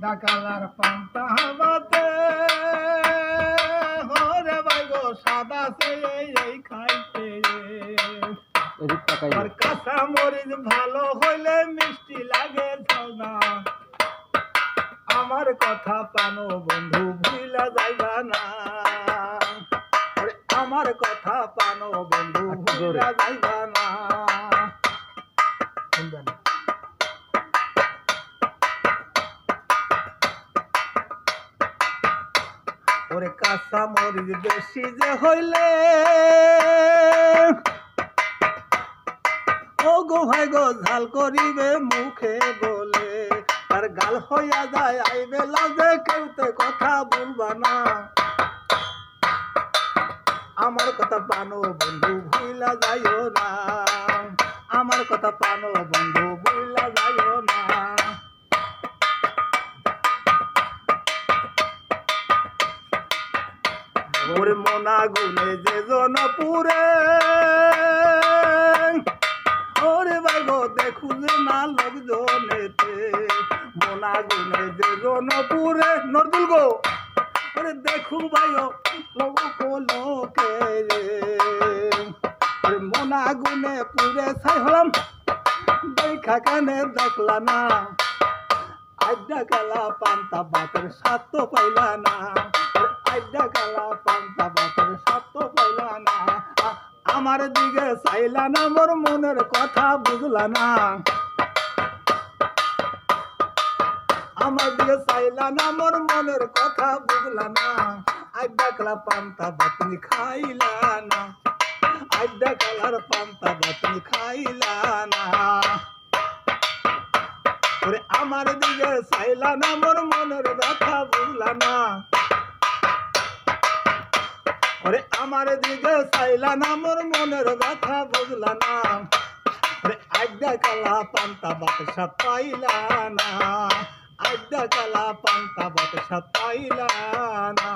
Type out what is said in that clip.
ডাকালার পান্তা হাবাতে হরে ভাই গো সাদা সে এই খাইতে আর কাঁচা মরিচ ভালো হইলে মিষ্টি লাগে ঝালনা আমার কথা পানো বন্ধু ভুইলা যাইবা না আমার কথা পানো বন্ধু ভুইলা যাইবা না ওরে কাঁচা মরিচ বেশি যে হইলে ও গো ভাই গো ঝাল করিবে মুখে বলে আর গাল হইয়া যায় আইবে লাজে কেউতে কথা বলবা না আমার কথা পানো বন্ধু ভুইলা যাইও না আমার কথা পানো বন্ধু ভুইলা যাইও না ওরে মনা গুনে যে জনপুরে ওরে ভাই গো দেখু যে না লোকজনেতে মনা গুনে যে জনপুরে নরদুল গো ওরে দেখু ভাই লোকে রে মনা গুনে পুরে ছাই হলাম দেখা কানে দেখলা না আড্ডা কালা পান্তা বাতের স্বাদ তো পাইলা না আড্ডা কালা পান্তা বাতের স্বাদ তো পাইলা না আমার দিকে চাইলা না মোর মনের কথা বুঝলা না আমার দিকে চাইলা না মোর মনের কথা বুঝলা না আড্ডা কালা পান্তা বাতনি খাইলা না আড্ডা কালার পান্তা বাতনি খাইলা না ওরে আমার দিকে চাইলা না মোর মনের ব্যথা বুঝলা না ওরে আমার দিকে চাইলা না মোর মনের ব্যথা বুঝলা না ওরে আড্ডা কালা পান্তা বাতের স্বাদ পাইলা না আড্ডা কালা পান্তা বাতের স্বাদ পাইলা না